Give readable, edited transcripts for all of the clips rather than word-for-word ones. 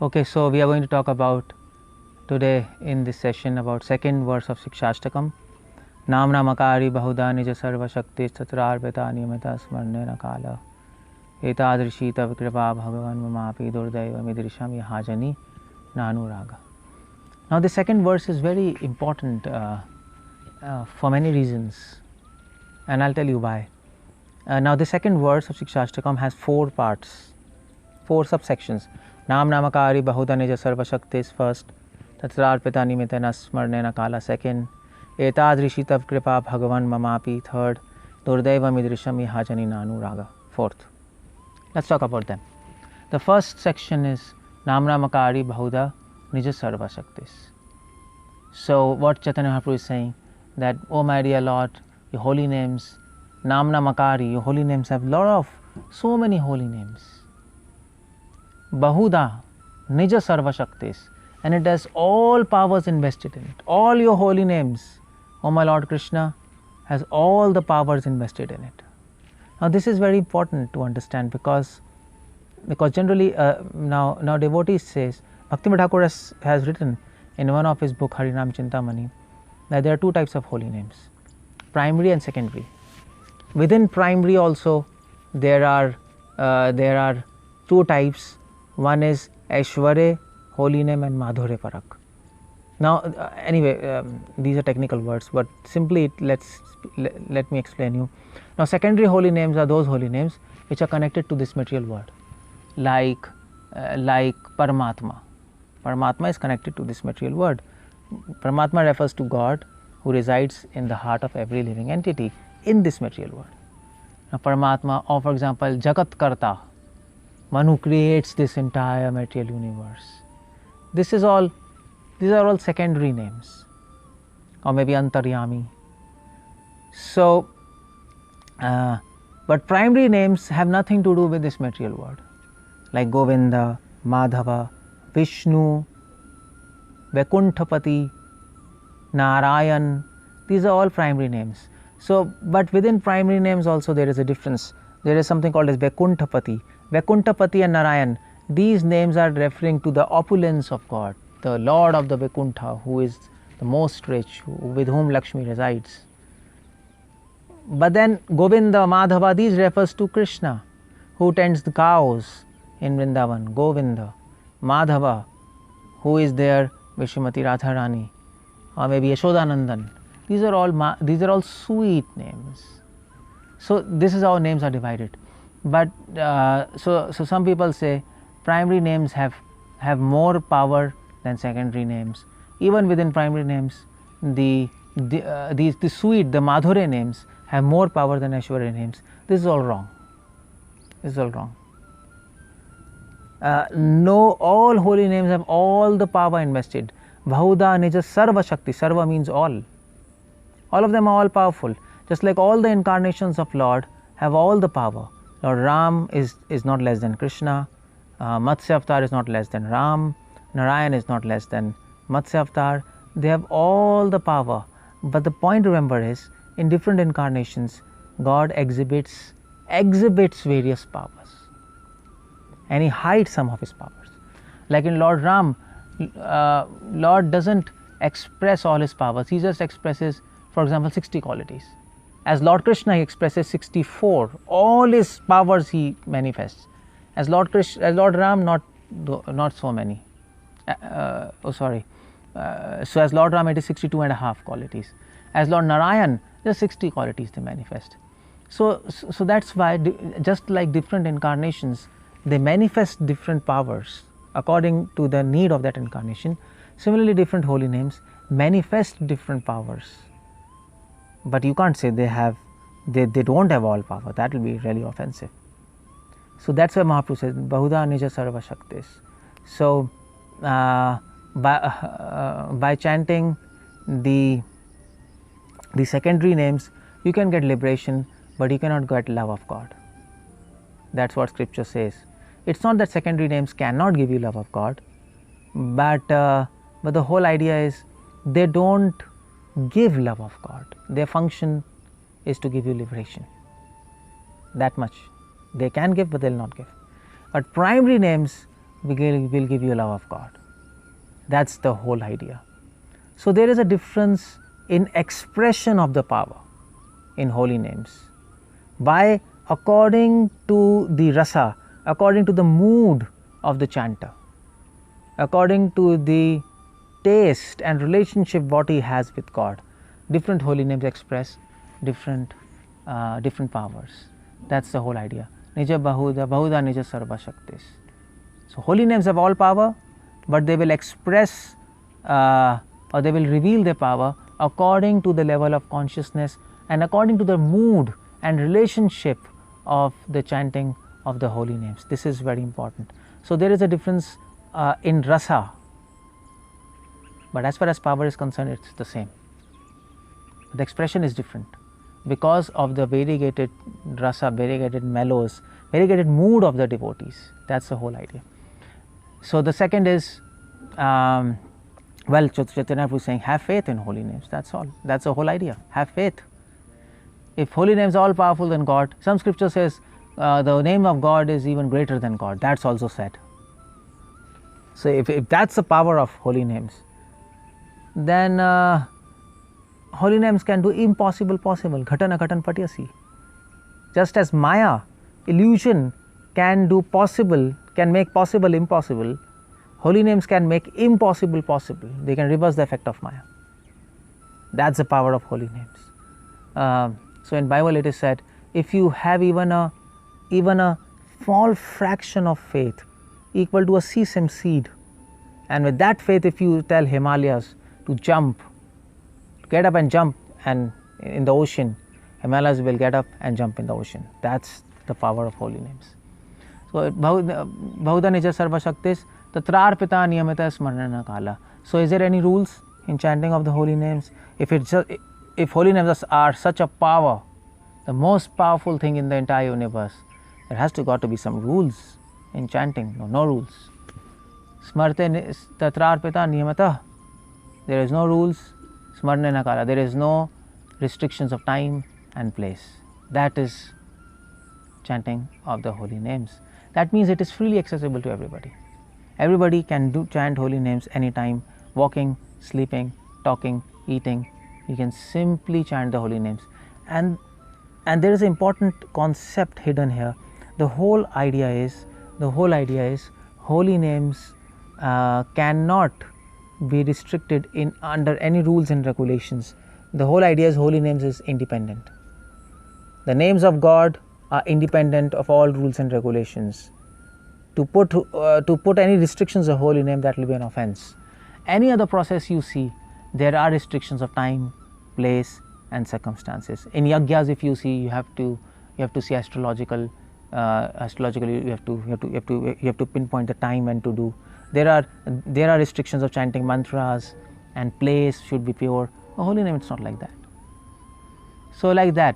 Okay, so we are going to talk about today in this session about second verse of Shikshashtakam. Nam namakari bahuda nija sarva shakti tatrarpita niyamita smarnena kala etadrishi tav kripa bhagavan mamapi durdaiva midrisham yahajani nanuraga. Now the second verse is very important for many reasons, and I'll tell you why. Now the second verse of Shikshashtakam has four parts, four subsections. Nam namakari bahuda nija sarva shakti is first, tatrarpita nimitena smarnena kala second, etadrishi tav kripa bhagavan mamapi third, durdaiva midrisham yahajani nanuraga fourth. Let's talk about them. The first section is Nam namakari bahuda nija sarva shaktis. So what Chaitanya Mahaprabhu is saying, that oh my dear Lord, your holy names, Nam namakari, your holy names have so many holy names. Bahuda nija sarva shaktis, and it has all powers invested in it. All your holy names, oh my Lord Krishna, has all the powers invested in it. Now this is very important to understand because generally now devotees says, Bhaktivinoda Thakur has written in one of his book Harinam Chintamani that there are two types of holy names, primary and secondary. Within primary also there are two types. One is Aishwarya, holy name, and Madhurya Parak. Now anyway, these are technical words, but simply let me explain you. Now secondary holy names are those holy names which are connected to this material world, like Paramatma. Paramatma is connected to this material world. Paramatma refers to God who resides in the heart of every living entity in this material world. Now Paramatma, or for example Jagat Karta, one who creates this entire material universe. These are all secondary names, or maybe Antaryami. So, but primary names have nothing to do with this material world, like Govinda, Madhava, Vishnu, Vaikuntapati, Narayan. These are all primary names. So, but within primary names also there is a difference. There is something called as Vaikuntapati. Vaikuntapati and Narayan, these names are referring to the opulence of God, the Lord of the Vaikuntha, who is the most rich, with whom Lakshmi resides. But then Govinda, Madhava, these refers to Krishna, who tends the cows in Vrindavan. Govinda, Madhava, who is there, Vishwamati Radharani, or maybe Yashodanandan. These are all sweet names. So this is how names are divided. But so some people say primary names have more power than secondary names. Even within primary names, the sweet, the Madhurya names have more power than Aishwarya names. This is all wrong. No, all holy names have all the power invested. Bahuda nija sarva shakti. Sarva means all. All of them are all powerful. Just like all the incarnations of Lord have all the power. Lord Ram is not less than Krishna. Matsya Avatar is not less than Ram. Narayan is not less than Matsya Avatar. They have all the power. But the point to remember is, in different incarnations, God exhibits various powers, and He hides some of His powers. Like in Lord Ram, Lord doesn't express all His powers. He just expresses, for example, 60 qualities. As Lord Krishna, He expresses 64. All His powers He manifests. As Lord Ram, not so many. So as Lord Ram, it is 62 and a half qualities. As Lord Narayan, there are 60 qualities they manifest. So that's why, just like different incarnations, they manifest different powers according to the need of that incarnation. Similarly, different holy names manifest different powers. But you can't say they don't have all power. That will be really offensive. So that's why Mahaprabhu says, Bahuda nija sarva shaktis. So by chanting the secondary names, you can get liberation, but you cannot get love of God. That's what Scripture says. It's not that secondary names cannot give you love of God, but the whole idea is they don't give love of God. Their function is to give you liberation. That much. They can give, but they will not give. But primary names will give you love of God. That's the whole idea. So there is a difference in expression of the power in holy names. By according to the rasa, according to the mood of the chanter, according to the taste and relationship what he has with God, different holy names express different powers. That's the whole idea. Nija Bahuda, Bahuda Nija Sarva Shaktis. So holy names have all power, but they will express or they will reveal their power according to the level of consciousness and according to the mood and relationship of the chanting of the holy names. This is very important. So there is a difference in rasa, but as far as power is concerned, it's the same. The expression is different because of the variegated rasa, variegated mellows, variegated mood of the devotees. That's the whole idea. So the second is, well, Chaitanya Prabhu is saying, have faith in holy names. That's all. That's the whole idea. Have faith. If holy names are all powerful than God, some scripture says the name of God is even greater than God. That's also said. So if that's the power of holy names, then holy names can do impossible possible. Ghatana ghatan patyasi. Just as Maya, illusion, can do possible, can make possible impossible, holy names can make impossible possible. They can reverse the effect of Maya. That's the power of holy names. So in Bible it is said, if you have even a small fraction of faith equal to a sesame seed, and with that faith if you tell Himalayas to jump, get up and jump and in the ocean, Himalayas will get up and jump in the ocean. That's the power of holy names. So Bahuda Nija Sarva Shaktis Tatrarpita Niyamita Smarana Kala. So is there any rules in chanting of the holy names? If holy names are such a power, the most powerful thing in the entire universe, there has got to be some rules in chanting. No rules. Smarte Tatrarpita Niyamata. There is no rules. Smarana Kala. There is no restrictions of time and place. That is chanting of the holy names. That means it is freely accessible to everybody. Everybody can chant holy names anytime, walking, sleeping, talking, eating. You can simply chant the holy names. And there is an important concept hidden here. The whole idea is holy names cannot be restricted under any rules and regulations. The whole idea is holy names is independent. The names of God are independent of all rules and regulations. To put any restrictions of holy name, that will be an offense. Any other process you see, there are restrictions of time, place, and circumstances. In yajnas, if you see, you have to see astrologically. You have to pinpoint the time when to do. There are restrictions of chanting mantras, and place should be pure. A holy name, it's not like that. So like that.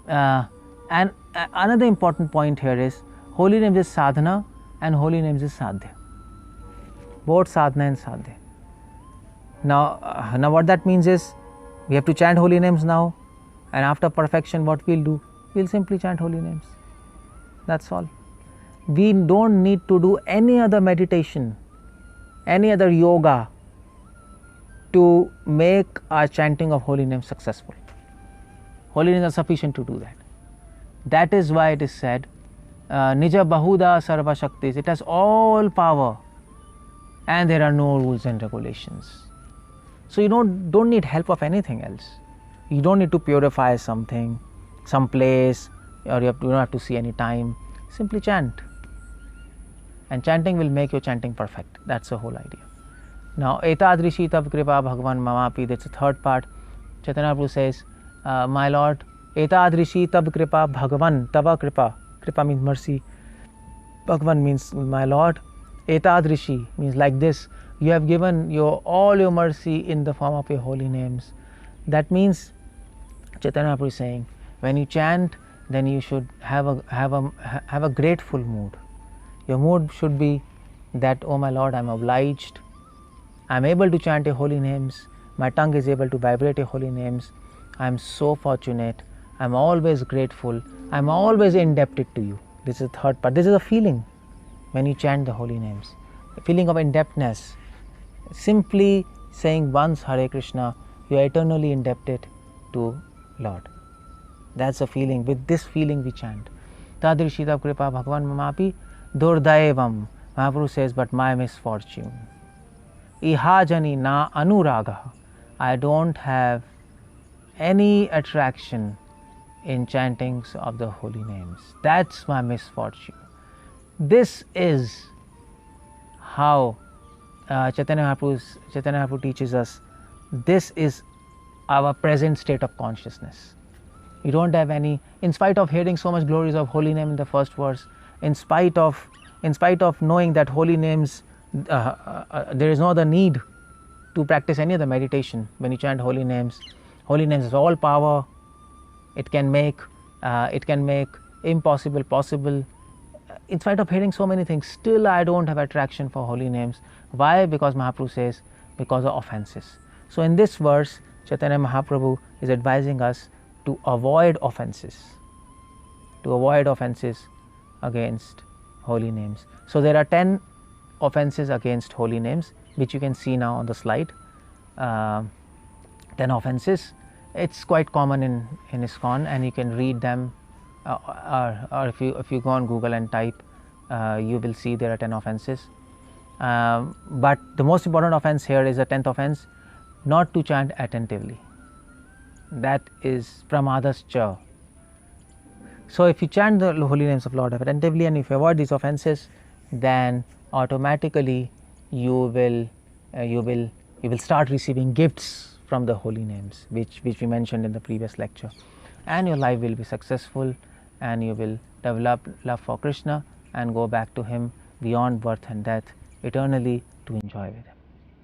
And another important point here is holy names is sadhana and holy names is sadhya. Both sadhana and sadhya. Now what that means is we have to chant holy names now, and after perfection what we'll do? We'll simply chant holy names. That's all. We don't need to do any other meditation, any other yoga to make our chanting of holy names successful. Holy names are sufficient to do that. That is why it is said, Nija Bahuda Sarva Shaktis. It has all power and there are no rules and regulations. So you don't need help of anything else. You don't need to purify something, some place, or you don't have to see any time. Simply chant. And chanting will make your chanting perfect. That's the whole idea. Now, Etadrishi Tab Kripa Bhagavan Mamapi, that's the third part. Chaitanya Prabhu says, my Lord, Etadrishi Tab Kripa Bhagavan, Tava Kripa. Kripa means mercy. Bhagavan means my Lord. Etadrishi means like this. You have given all your mercy in the form of your holy names. That means, Chaitanya Prabhu is saying, when you chant, then you should have a grateful mood. Your mood should be that, oh my Lord, I am obliged. I am able to chant your holy names. My tongue is able to vibrate your holy names. I am so fortunate. I am always grateful. I am always indebted to you. This is the third part. This is a feeling. when you chant the holy names. A feeling of indebtedness. Simply saying once Hare Krishna, you are eternally indebted to Lord. That's a feeling. With this feeling we chant. Tadrishita kripa bhagavan mamapi durdaevam. Mahaprabhu says, but my misfortune. Ihajani na anuraga. I don't have any attraction in chantings of the holy names. That's my misfortune. This is how Chaitanya Mahaprabhu teaches us. This is our present state of consciousness. You don't have any, in spite of hearing so much glories of holy name in the first verse, in spite of knowing that holy names, there is no other need to practice any other meditation when you chant holy names. Holy names is all power. It can make impossible possible. In spite of hearing so many things, still I don't have attraction for holy names. Why? Because Mahaprabhu says, because of offenses. So in this verse, Chaitanya Mahaprabhu is advising us to avoid offenses, against holy names. So there are 10 offenses against holy names, which you can see now on the slide. 10 offenses. It's quite common in ISKCON, and you can read them, or if you go on Google and type, you will see there are 10 offenses. But the most important offense here is the 10th offense, not to chant attentively. That is pramadascha. So if you chant the holy names of Lord attentively, and if you avoid these offenses, then automatically you will start receiving gifts from the holy names, which we mentioned in the previous lecture, and your life will be successful, and you will develop love for Krishna and go back to him beyond birth and death, eternally to enjoy with him.